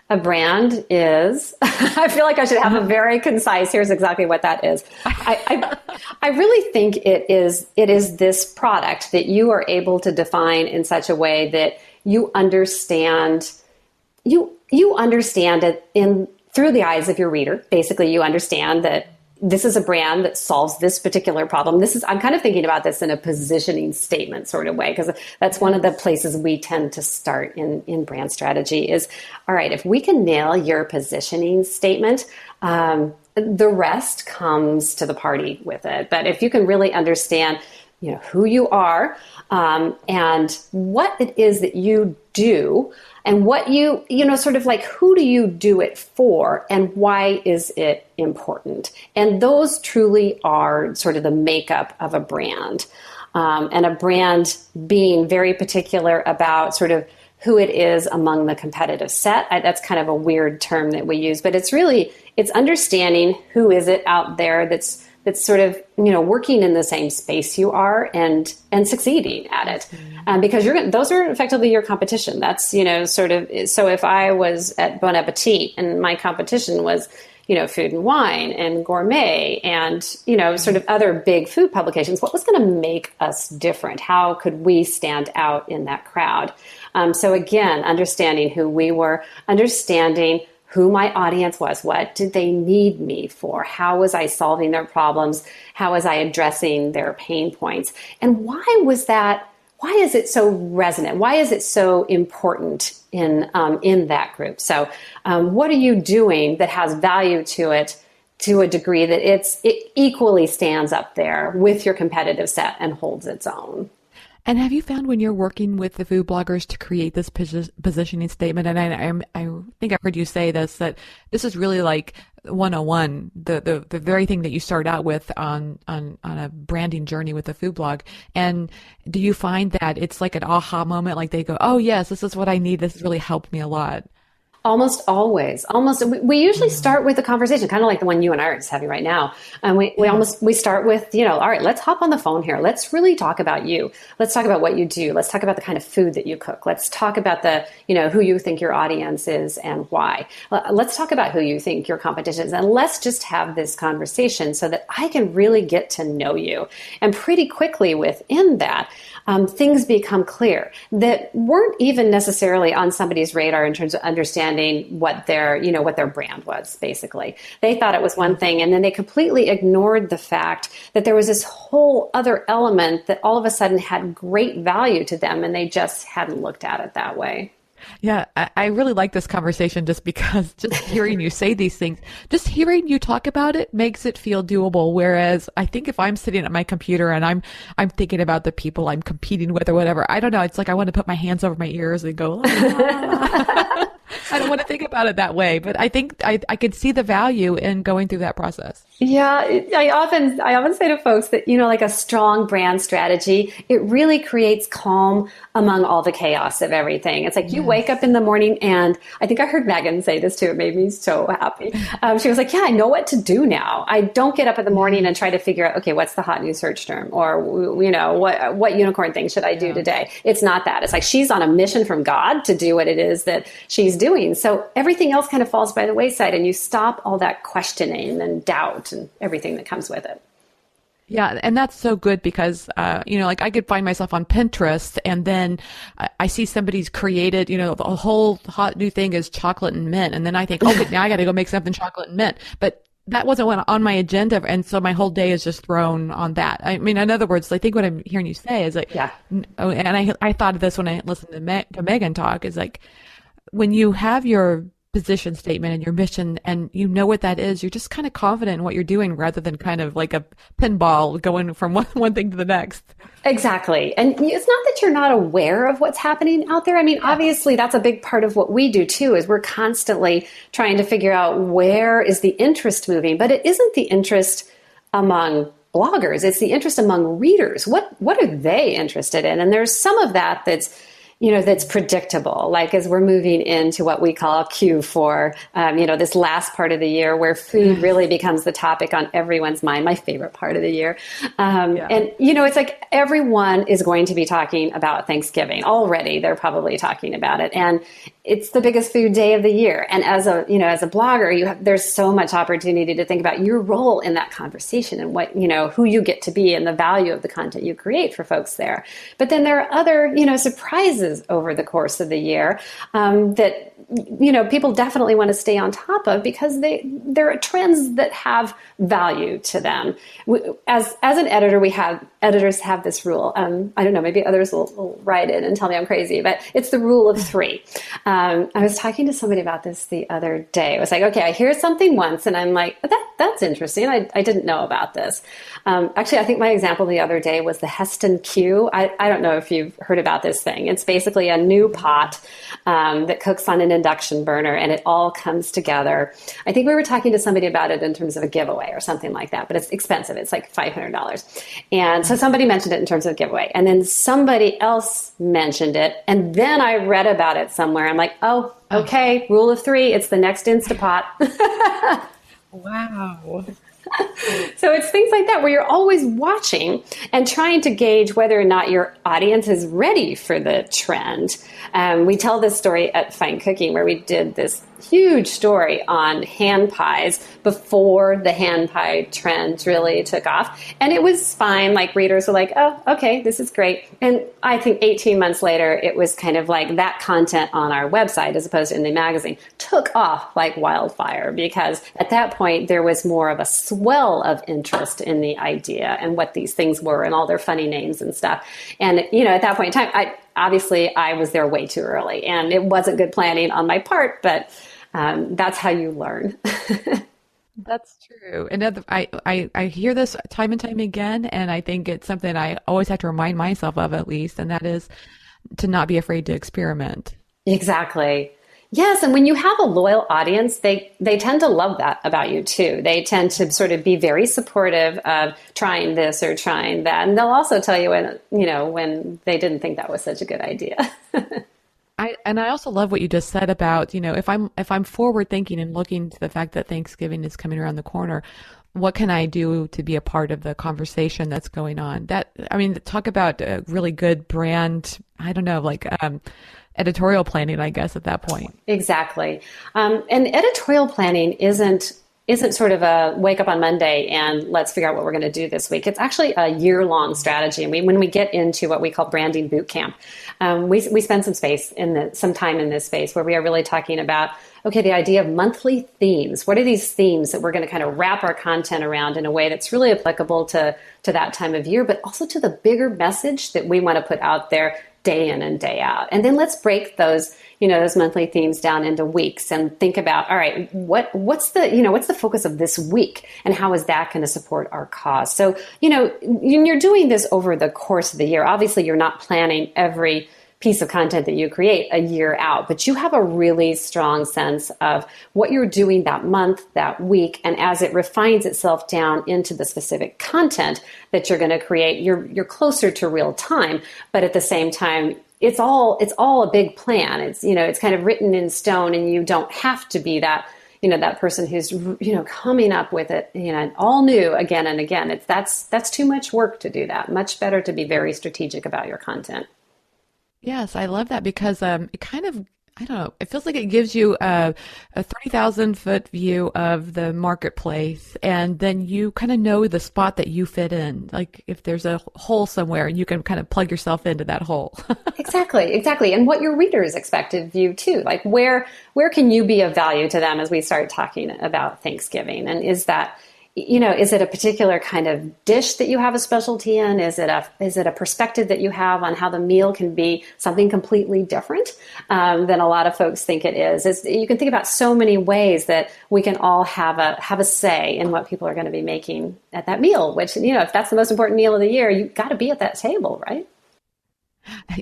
a brand is, I feel like I should have a very concise, here's exactly what that is. I really think it is this product that you are able to define in such a way that you understand it through the eyes of your reader. Basically, you understand that this is a brand that solves this particular problem. I'm kind of thinking about this in a positioning statement sort of way, because that's one of the places we tend to start in brand strategy is, all right, if we can nail your positioning statement, the rest comes to the party with it. But if you can really understand, who you are, and what it is that you do, and what sort of like, who do you do it for, and why is it important? And those truly are sort of the makeup of a brand. And a brand being very particular about sort of who it is among the competitive set. That's kind of a weird term that we use, but it's understanding who is it out there that's sort of, working in the same space you are and succeeding at it. Because those are effectively your competition. That's, sort of, so if I was at Bon Appetit and my competition was, Food and Wine and Gourmet and, sort of other big food publications, what was going to make us different? How could we stand out in that crowd? So again, understanding who we were, understanding who my audience was, what did they need me for? How was I solving their problems? How was I addressing their pain points? And why is it so resonant? Why is it so important in that group? So what are you doing that has value to it to a degree that it equally stands up there with your competitive set and holds its own? And have you found when you're working with the food bloggers to create this positioning statement, and I think I've heard you say this, that this is really like 101, the very thing that you start out with on a branding journey with a food blog. And do you find that it's like an aha moment, like they go, oh yes, this is what I need, this has really helped me a lot? Almost always. We usually start with a conversation, kind of like the one you and I are just having right now. And we start with, all right, let's hop on the phone here. Let's really talk about you. Let's talk about what you do. Let's talk about the kind of food that you cook. Let's talk about who you think your audience is and why. Let's talk about who you think your competition is. And let's just have this conversation so that I can really get to know you. And pretty quickly within that, things become clear that weren't even necessarily on somebody's radar in terms of understanding what their brand was, basically. They thought it was one thing, and then they completely ignored the fact that there was this whole other element that all of a sudden had great value to them, and they just hadn't looked at it that way. Yeah, I really like this conversation just because just hearing you say these things, just hearing you talk about it makes it feel doable. Whereas I think if I'm sitting at my computer and I'm thinking about the people I'm competing with or whatever, I don't know. It's like I want to put my hands over my ears and go, ah. I don't want to think about it that way, but I think I could see the value in going through that process. Yeah, I often say to folks that, like a strong brand strategy, it really creates calm among all the chaos of everything. It's like you wake up in the morning, and I think I heard Megan say this too. It made me so happy. She was like, yeah, I know what to do now. I don't get up in the morning and try to figure out, okay, what's the hot new search term? Or, what unicorn thing should I do today? It's not that. It's like she's on a mission from God to do what it is that she's doing. So everything else kind of falls by the wayside, and you stop all that questioning and doubt and everything that comes with it. Yeah, and that's so good because, like I could find myself on Pinterest and then I see somebody's created, the whole hot new thing is chocolate and mint. And then I think, okay, now I got to go make something chocolate and mint. But that wasn't what on my agenda, and so my whole day is just thrown on that. I mean, in other words, I think what I'm hearing you say is like, Yeah. and I thought of this when I listened to Megan talk, is like when you have your position statement and your mission and you know what that is, you're just kind of confident in what you're doing rather than kind of like a pinball going from one thing to the next. Exactly. And it's not that you're not aware of what's happening out there. I mean, obviously that's a big part of what we do too, is we're constantly trying to figure out where is the interest moving, but it isn't the interest among bloggers. It's the interest among readers. What are they interested in? And there's some of that that's predictable, like as we're moving into what we call Q4, this last part of the year where food really becomes the topic on everyone's mind, my favorite part of the year. And, it's like everyone is going to be talking about Thanksgiving already. They're probably talking about it. And it's the biggest food day of the year. And as a blogger, there's so much opportunity to think about your role in that conversation and what, who you get to be and the value of the content you create for folks there. But then there are other, surprises over the course of the year that people definitely want to stay on top of because there are trends that have value to them. As an editor, editors have this rule. I don't know, maybe others will write in and tell me I'm crazy, but it's the rule of three. I was talking to somebody about this the other day. I was like, okay, I hear something once and I'm like, that's interesting. I didn't know about this. Actually, I think my example the other day was the Heston Q. I don't know if you've heard about this thing. It's basically a new pot that cooks on an induction burner and it all comes together. I think we were talking to somebody about it in terms of a giveaway or something like that, but it's expensive. It's like $500. And so somebody mentioned it in terms of a giveaway. And then somebody else mentioned it. And then I read about it somewhere. I'm like, oh, okay, rule of three. It's the next Instapot. Wow. So it's things like that where you're always watching and trying to gauge whether or not your audience is ready for the trend. We tell this story at Fine Cooking where we did this huge story on hand pies before the hand pie trend really took off. And it was fine. Like readers were like, oh, okay, this is great. And I think 18 months later, it was kind of like that content on our website as opposed to in the magazine took off like wildfire because at that point there was more of a swell of interest in the idea and what these things were and all their funny names and stuff. And, at that point in time, I was there way too early and it wasn't good planning on my part, but that's how you learn. That's true. And I hear this time and time again, and I think it's something I always have to remind myself of at least, and that is to not be afraid to experiment. Exactly. Yes, and when you have a loyal audience, they tend to love that about you too. They tend to sort of be very supportive of trying this or trying that, and they'll also tell you when they didn't think that was such a good idea. I also love what you just said about, if I'm forward thinking and looking to the fact that Thanksgiving is coming around the corner, what can I do to be a part of the conversation that's going on? Talk about a really good brand, I don't know, like editorial planning, I guess, at that point. Exactly. And editorial planning isn't sort of a wake up on Monday and let's figure out what we're going to do this week. It's actually a year-long strategy. And when we get into what we call branding boot camp, we spend some time in this space where we are really talking about, okay, the idea of monthly themes. What are these themes that we're going to kind of wrap our content around in a way that's really applicable to that time of year, but also to the bigger message that we want to put out there day in and day out. And then let's break those monthly themes down into weeks and think about, all right, what's the focus of this week and how is that going to support our cause? So, you're doing this over the course of the year. Obviously, you're not planning every piece of content that you create a year out, but you have a really strong sense of what you're doing that month, that week, and as it refines itself down into the specific content that you're going to create, you're closer to real time, but at the same time, it's all a big plan. It's kind of written in stone, and you don't have to be that that person who's coming up with it all new again and again. That's too much work to do that. Much better to be very strategic about your content. Yes, I love that because it kind of I don't know. It feels like it gives you a 30,000-foot view of the marketplace, and then you kind of know the spot that you fit in. Like if there's a hole somewhere, and you can kind of plug yourself into that hole. Exactly, exactly. And what your readers expect of you too. Like where can you be of value to them as we start talking about Thanksgiving? And is that, is it a particular kind of dish that you have a specialty in? Is it a perspective that you have on how the meal can be something completely different than a lot of folks think it is? You can think about so many ways that we can all have a say in what people are going to be making at that meal, which, if that's the most important meal of the year, you've got to be at that table, right?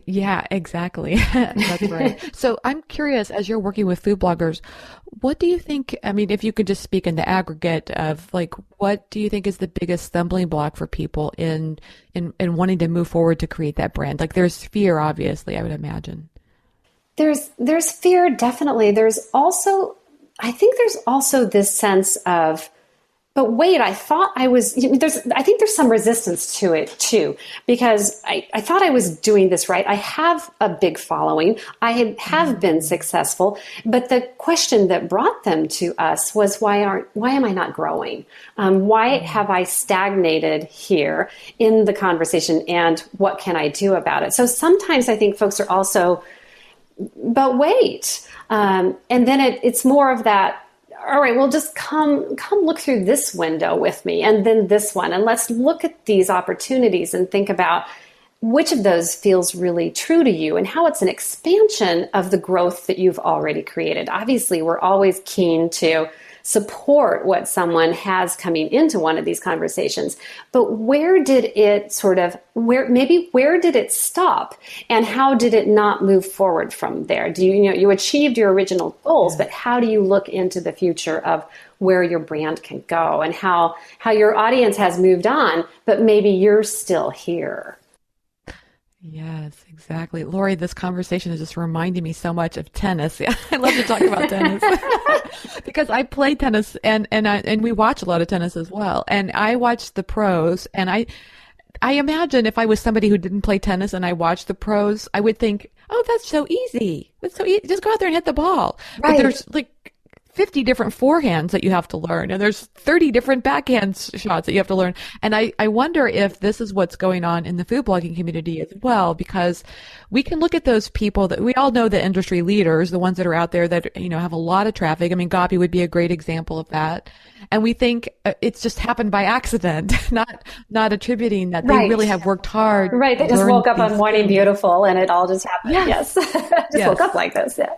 Yeah, exactly. That's right. So I'm curious, as you're working with food bloggers, what do you think, I mean, if you could just speak in the aggregate of like, what do you think is the biggest stumbling block for people in wanting to move forward to create that brand? Like there's fear, obviously, I would imagine. There's fear, definitely. I think there's also this sense of, but wait, I thought I was, I think there's some resistance to it too, because I thought I was doing this right. I have a big following. I have been successful, but the question that brought them to us was, why am I not growing? Why have I stagnated here in the conversation, and what can I do about it? So sometimes I think folks are also, but wait. And then it's more of that, all right, well, just come look through this window with me, and then this one, and let's look at these opportunities and think about which of those feels really true to you and how it's an expansion of the growth that you've already created. Obviously, we're always keen to support what someone has coming into one of these conversations, but where did it stop, and how did it not move forward from there? You achieved your original goals, but how do you look into the future of where your brand can go, and how your audience has moved on, but maybe you're still here? Yes, exactly. Laurie, this conversation is just reminding me so much of tennis. Yeah, I love to talk about tennis because I play tennis and we watch a lot of tennis as well. And I watch the pros, and I imagine if I was somebody who didn't play tennis and I watched the pros, I would think, oh, that's so easy. That's so easy. Just go out there and hit the ball. Right. But there's like 50 different forehands that you have to learn, and there's 30 different backhand shots that you have to learn. And I wonder if this is what's going on in the food blogging community as well, because we can look at those people that we all know, the industry leaders, the ones that are out there that, have a lot of traffic. I mean, Gabi would be a great example of that. And we think it's just happened by accident, not attributing that they really have worked hard. Right. They just woke up on Morning Beautiful and it all just happened. Yes. Just woke up like this. Yeah.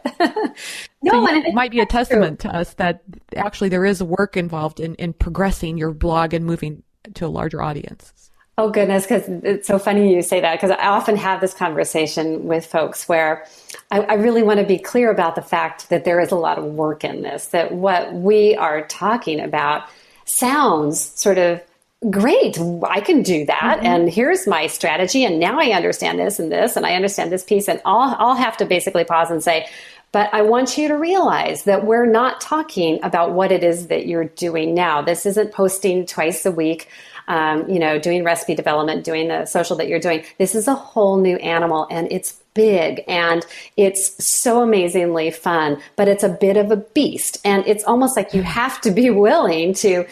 So it might be a testament to us that actually there is work involved in progressing your blog and moving to a larger audience. Oh, goodness, because it's so funny you say that, because I often have this conversation with folks where I really want to be clear about the fact that there is a lot of work in this, that what we are talking about sounds sort of great. I can do that. Mm-hmm. And here's my strategy. And now I understand this and this, and I understand this piece. And I'll have to basically pause and say, but I want you to realize that we're not talking about what it is that you're doing now. This isn't posting twice a week, doing recipe development, doing the social that you're doing. This is a whole new animal, and it's big, and it's so amazingly fun, but it's a bit of a beast. And it's almost like you have to be willing to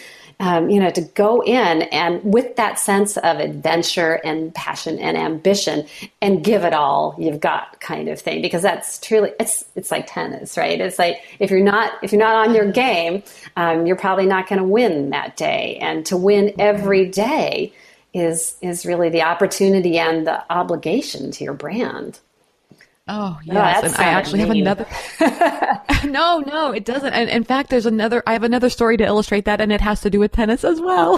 go in and with that sense of adventure and passion and ambition and give it all you've got, kind of thing, because that's truly, it's like tennis, right? It's like, if you're not on your game, you're probably not going to win that day. And to win every day is really the opportunity and the obligation to your brand. Oh, yes. And I actually have another. No, it doesn't. And in fact, I have another story to illustrate that, and it has to do with tennis as well.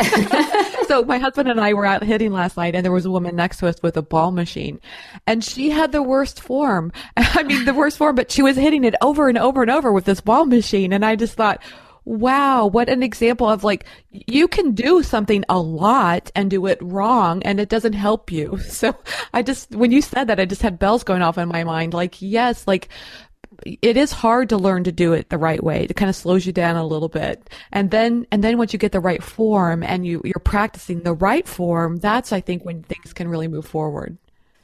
So my husband and I were out hitting last night, and there was a woman next to us with a ball machine, and she had the worst form. I mean, the worst form, but she was hitting it over and over and over with this ball machine. And I just thought, wow, what an example of, like, you can do something a lot and do it wrong and it doesn't help you. So when you said that, I just had bells going off in my mind. Like, yes, like it is hard to learn to do it the right way. It kind of slows you down a little bit. And then once you get the right form and you're practicing the right form, that's, I think, when things can really move forward.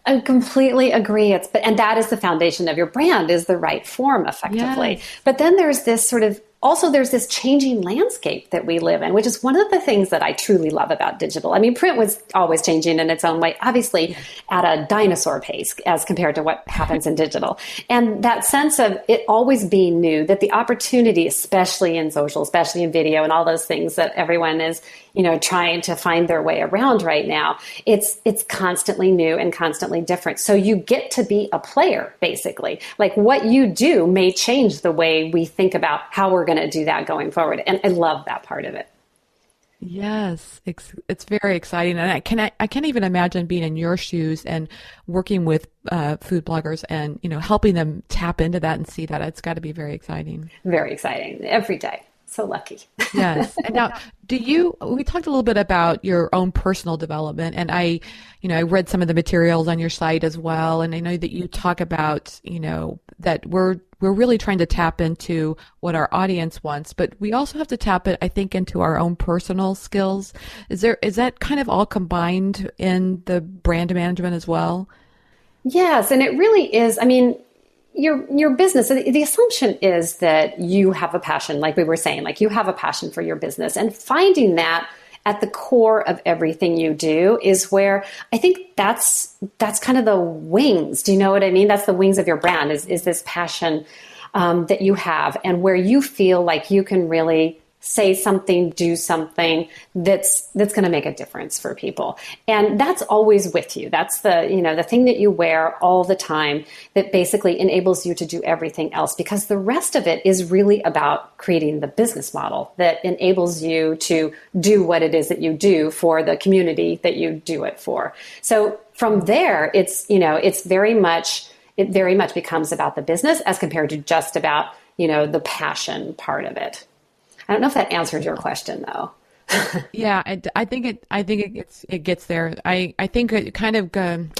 I completely agree. And that is the foundation of your brand, is the right form effectively. Yes. But then there's this sort of also there's this changing landscape that we live in, which is one of the things that I truly love about digital. I mean, print was always changing in its own way, obviously at a dinosaur pace as compared to what happens in digital. And that sense of it always being new, that the opportunity, especially in social, especially in video and all those things that everyone is, trying to find their way around right now, it's constantly new and constantly different. So you get to be a player, basically. Like what you do may change the way we think about how we're going to do that going forward. And I love that part of it. Yes, it's very exciting, and I can't even imagine being in your shoes and working with food bloggers and helping them tap into that and see that. It's got to be very exciting. Very exciting every day. So lucky. Yes. And now, we talked a little bit about your own personal development, and I read some of the materials on your site as well. And I know that you talk about, that we're really trying to tap into what our audience wants, but we also have to tap it, I think, into our own personal skills. Is that kind of all combined in the brand management as well? Yes. And it really is. I mean, your business, the assumption is that you have a passion, like we were saying, like you have a passion for your business, and finding that at the core of everything you do is where I think that's kind of the wings. Do you know what I mean? That's the wings of your brand is this passion that you have, and where you feel like you can really say something, do something that's going to make a difference for people. And that's always with you. That's the thing that you wear all the time that basically enables you to do everything else, because the rest of it is really about creating the business model that enables you to do what it is that you do for the community that you do it for. So from there, it very much becomes about the business as compared to just about, the passion part of it. I don't know if that answers your question, though. Yeah, I think it gets there. I think it kind of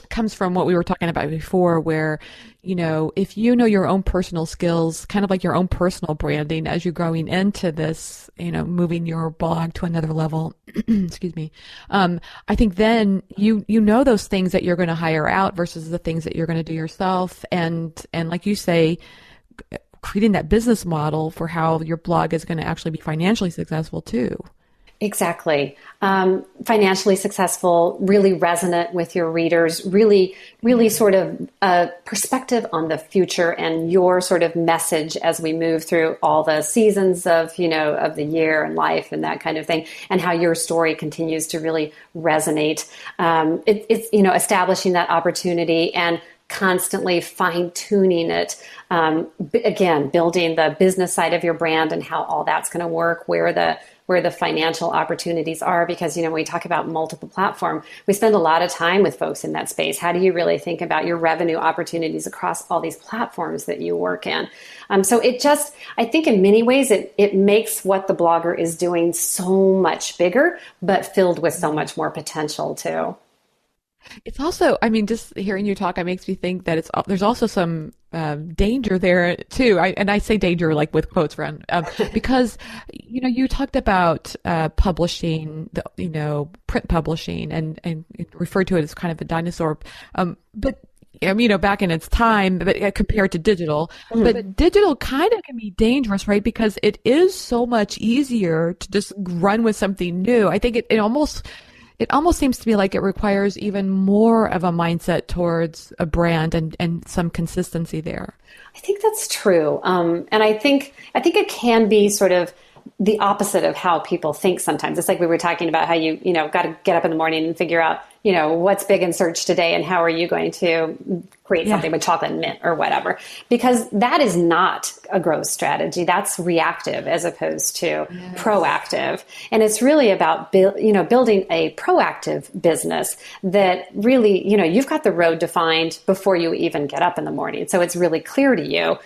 comes from what we were talking about before, where if you know your own personal skills, kind of like your own personal branding as you're growing into this, moving your blog to another level. Excuse me. I think then you know those things that you're going to hire out versus the things that you're going to do yourself, and like you say, creating that business model for how your blog is going to actually be financially successful too. Exactly. Financially successful, really resonant with your readers, really, really sort of a perspective on the future and your sort of message as we move through all the seasons of the year and life and that kind of thing, and how your story continues to really resonate. It's establishing that opportunity and constantly fine-tuning it. Again, building the business side of your brand and how all that's going to work, where the financial opportunities are, because when we talk about multiple platform, we spend a lot of time with folks in that space. How do you really think about your revenue opportunities across all these platforms that you work in? So I think in many ways it makes what the blogger is doing so much bigger, but filled with so much more potential too. It's also, just hearing you talk, it makes me think that there's also some danger there too. I say danger like with quotes around, because you talked about publishing, print publishing, and referred to it as kind of a dinosaur. But back in its time, but compared to digital, but digital kind of can be dangerous, right? Because it is so much easier to just run with something new. I think it almost seems to me like it requires even more of a mindset towards a brand and some consistency there. I think that's true. And I think it can be sort of the opposite of how people think sometimes. It's like we were talking about how you got to get up in the morning and figure out, what's big in search today and how are you going to create something with chocolate and mint or whatever, because that is not a growth strategy. That's reactive as opposed to proactive. And it's really about, building a proactive business that really, you've got the road defined before you even get up in the morning. So it's really clear to you,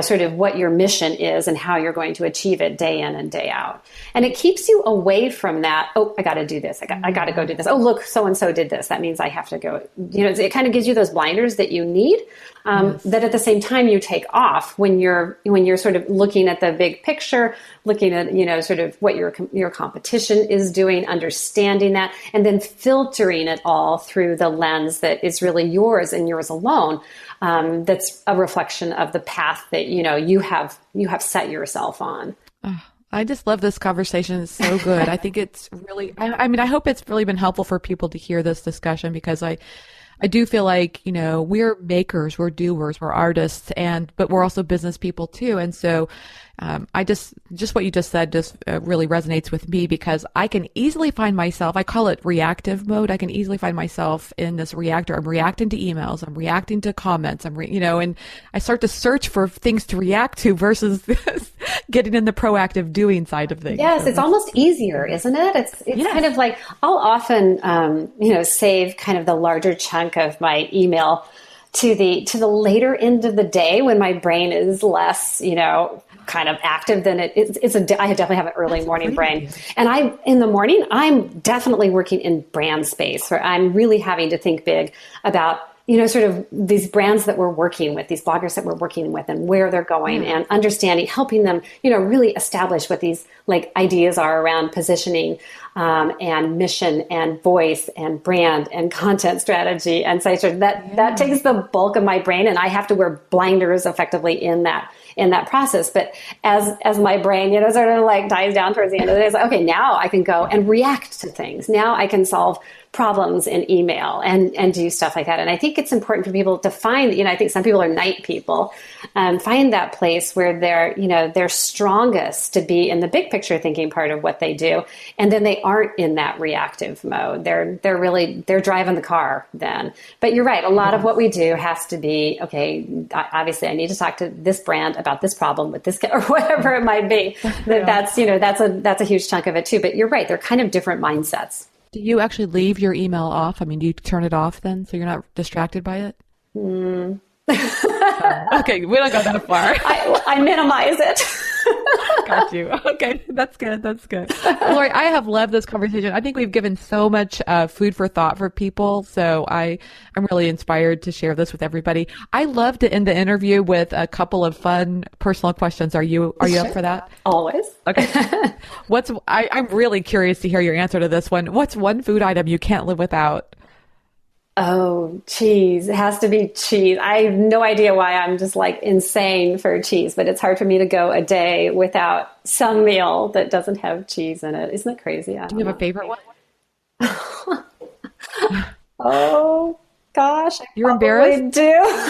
sort of what your mission is and how you're going to achieve it day in and day out. And it keeps you away from that, oh, I got to do this. I got to go do this. Oh, look, so-and-so did this. That means I have to go. It kind of gives you those blinders that you need, that at the same time you take off when you're sort of looking at the big picture, looking at, sort of what your competition is doing, understanding that, and then filtering it all through the lens that is really yours and yours alone. That's a reflection of the path that, you have set yourself on. Oh, I just love this conversation. It's so good. I think it's really, I hope it's really been helpful for people to hear this discussion, because I do feel like, we're makers, we're doers, we're artists, but we're also business people too. And so, I just what you just said just really resonates with me, because I can easily find myself, I call it reactive mode. I can easily find myself in this reactor. I'm reacting to emails. I'm reacting to comments. and I start to search for things to react to versus getting in the proactive doing side of things. Yes, so it's almost easier, isn't it? It's yes. Kind of like, I'll often, save kind of the larger chunk of my email to the later end of the day when my brain is less, kind of active than it is. I definitely have an early morning brain. And in the morning, I'm definitely working in brand space, where I'm really having to think big about, sort of these brands that we're working with, these bloggers that we're working with, and where they're going, and understanding, helping them, really establish what these ideas are around positioning, and mission and voice and brand and content strategy. And so that takes the bulk of my brain, and I have to wear blinders effectively in that process. But as my brain, sort of dies down towards the end of the day, it's like, okay, now I can go and react to things. Now I can solve problems in email and do stuff like that. And I think it's important for people to find, I think some people are night people, find that place where they're strongest to be in the big picture thinking part of what they do. And then they aren't in that reactive mode. They're driving the car then. But you're right. A lot of what we do has to be, okay, obviously I need to talk to this brand about this problem with this, or whatever it might be. That's a huge chunk of it too. But you're right. They're kind of different mindsets. Do you actually leave your email off? I mean, do you turn it off then so you're not distracted by it? Okay, we don't go that far. I minimize it. Got you. Okay, that's good. Laurie, I have loved this conversation. I think we've given so much food for thought for people. So I'm really inspired to share this with everybody. I love to end the interview with a couple of fun personal questions. Are you up for that? Always. Okay. I'm really curious to hear your answer to this one. What's one food item you can't live without? Oh, cheese. It has to be cheese. I have no idea why I'm just insane for cheese, but it's hard for me to go a day without some meal that doesn't have cheese in it. Isn't that crazy? Do you have a favorite one? Oh, gosh. You're embarrassed? Do.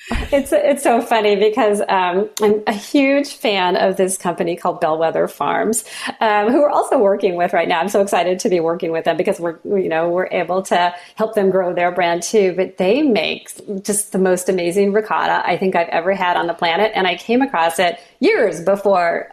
It's so funny because I'm a huge fan of this company called Bellwether Farms, who we're also working with right now. I'm so excited to be working with them because we're able to help them grow their brand too. But they make just the most amazing ricotta I think I've ever had on the planet, and I came across it years before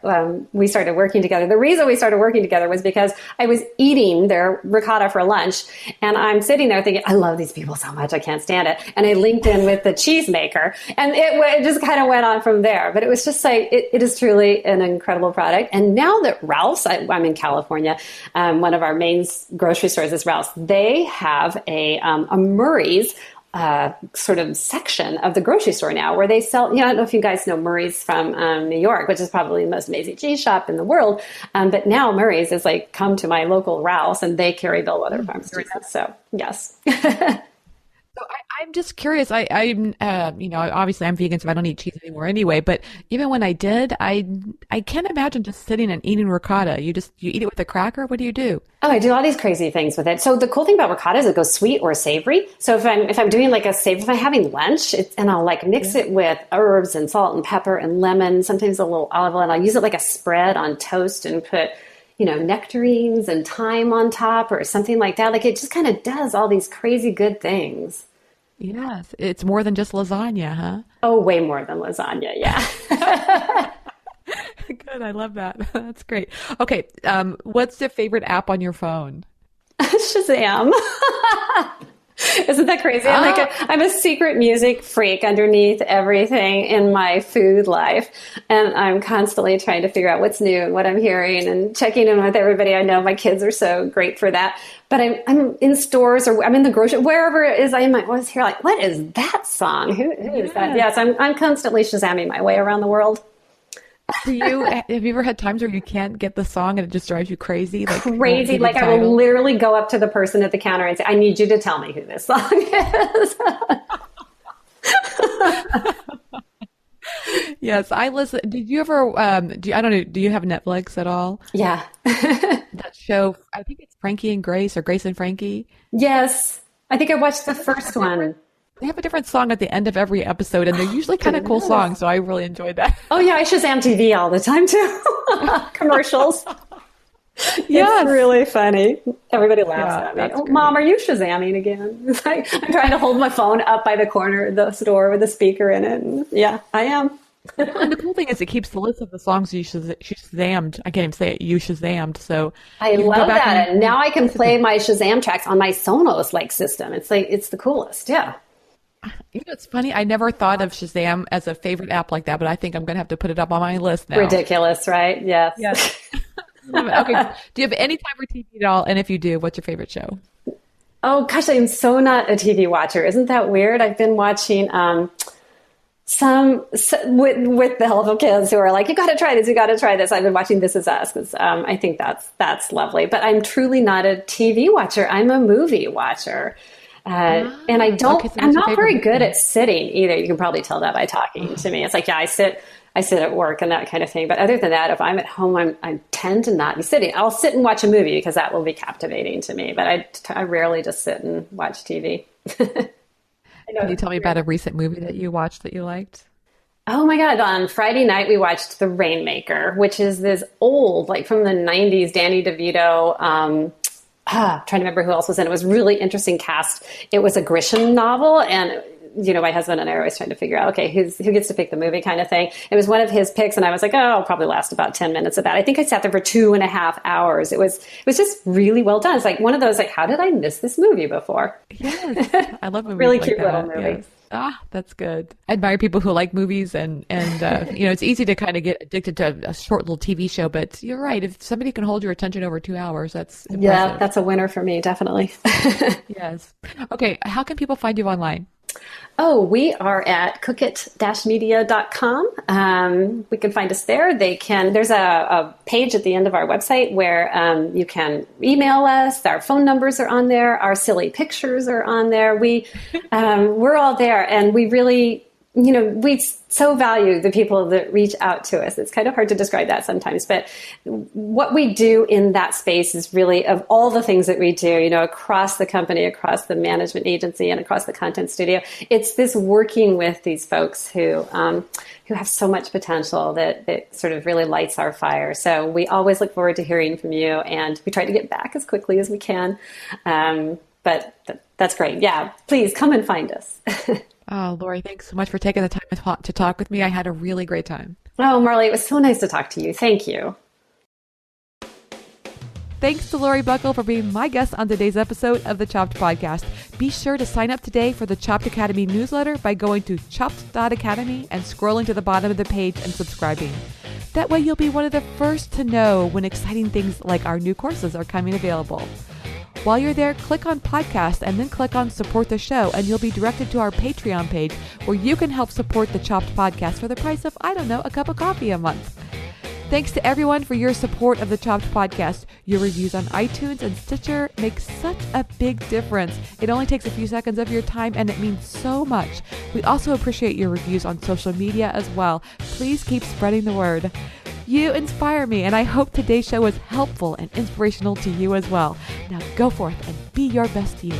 we started working together. The reason we started working together was because I was eating their ricotta for lunch, and I'm sitting there thinking, I love these people so much, I can't stand it. And I linked in with the cheesemaker, and it just kind of went on from there. But it was just it is truly an incredible product. And now that Ralph's, I'm in California, one of our main grocery stores is Ralph's. They have a Murray's sort of section of the grocery store now where they sell, I don't know if you guys know Murray's from New York, which is probably the most amazing cheese shop in the world. But now Murray's is come to my local Ralph's, and they carry Bellwether Farms cheeses. So yes. So I'm just curious. I'm obviously I'm vegan, so I don't eat cheese anymore anyway. But even when I did, I can't imagine just sitting and eating ricotta. You eat it with a cracker. What do you do? Oh, I do all these crazy things with it. So the cool thing about ricotta is it goes sweet or savory. So if I'm doing if I'm having lunch, and I'll mix it with herbs and salt and pepper and lemon, sometimes a little olive oil, and I'll use it like a spread on toast and put nectarines and thyme on top or something like that. It just kind of does all these crazy good things. Yes. It's more than just lasagna, huh? Oh, way more than lasagna. Yeah. Good. I love that. That's great. Okay. What's your favorite app on your phone? Shazam. Isn't that crazy? I'm a secret music freak underneath everything in my food life. And I'm constantly trying to figure out what's new and what I'm hearing and checking in with everybody I know. My kids are so great for that. But I'm in stores or I'm in the grocery, wherever it is, I might always hear like, what is that song? Who is that? Yes, I'm constantly Shazamming my way around the world. Have you ever had times where you can't get the song and it just drives you crazy? Crazy. Like I will literally go up to the person at the counter and say, I need you to tell me who this song is. Yes, I listen. Did you ever, I don't know, do you have Netflix at all? Yeah. That show, I think it's Frankie and Grace or Grace and Frankie. Yes. I think I watched the first one. They have a different song at the end of every episode, and they're usually kind of cool songs, so I really enjoyed that. Oh, yeah, I Shazam TV all the time, too. Commercials. Yes. It's really funny. Everybody laughs at me. Oh, Mom, are you Shazamming again? It's like, I'm trying to hold my phone up by the corner of the store with a speaker in it. And yeah, I am. And the cool thing is it keeps the list of the songs you Shazammed. I can't even say it. You Shazammed. So I love that. And now I can play my Shazam tracks on my Sonos system. It's the coolest. Yeah. You know, it's funny. I never thought of Shazam as a favorite app like that, but I think I'm going to have to put it up on my list now. Ridiculous, right? Yes. Yes. Okay. Do you have any time for TV at all? And if you do, what's your favorite show? Oh, gosh, I'm so not a TV watcher. Isn't that weird? I've been watching some with the help of kids who are like, you got to try this, you got to try this. I've been watching This Is Us because I think that's lovely. But I'm truly not a TV watcher. I'm a movie watcher. And I'm not very good at sitting either. You can probably tell that by talking to me. It's like, yeah, I sit at work and that kind of thing. But other than that, if I'm at home, I tend to not be sitting. I'll sit and watch a movie because that will be captivating to me. But I rarely just sit and watch TV. Can you tell me about a recent movie that you watched that you liked? Oh my God. On Friday night, we watched The Rainmaker, which is this old, like from the 90s, Danny DeVito, trying to remember who else was in it. It was a really interesting cast. It was a Grisham novel, and my husband and I are always trying to figure out, okay, who gets to pick the movie kind of thing. It was one of his picks, and I was like, oh, I'll probably last about 10 minutes of that. I think I sat there for 2.5 hours. It was just really well done. It's like one of those, like, how did I miss this movie before? Yes, I love movies really like cute that. little movie. Yes. That's good. I admire people who like movies and it's easy to kind of get addicted to a short little TV show, but you're right. If somebody can hold your attention over 2 hours, that's impressive. Yeah, that's a winner for me, definitely. Yes. Okay. How can people find you online? Oh, we are at cookit-media.com. We can find us there. There's a page at the end of our website where you can email us. Our phone numbers are on there. Our silly pictures are on there. We're all there, and we really, we so value the people that reach out to us. It's kind of hard to describe that sometimes, but what we do in that space is really, of all the things that we do, across the company, across the management agency, and across the content studio, it's this working with these folks who have so much potential that sort of really lights our fire. So we always look forward to hearing from you, and we try to get back as quickly as we can. But that's great. Yeah, please come and find us. Oh, Laurie, thanks so much for taking the time to talk with me. I had a really great time. Oh, Marley, it was so nice to talk to you. Thank you. Thanks to Laurie Buckle for being my guest on today's episode of the Chopped Podcast. Be sure to sign up today for the Chopped Academy newsletter by going to chopped.academy and scrolling to the bottom of the page and subscribing. That way you'll be one of the first to know when exciting things like our new courses are coming available. While you're there, click on podcast and then click on support the show, and you'll be directed to our Patreon page where you can help support the Chopped Podcast for the price of, a cup of coffee a month. Thanks to everyone for your support of the Chopped Podcast. Your reviews on iTunes and Stitcher make such a big difference. It only takes a few seconds of your time, and it means so much. We also appreciate your reviews on social media as well. Please keep spreading the word. You inspire me, and I hope today's show was helpful and inspirational to you as well. Now go forth and be your best you.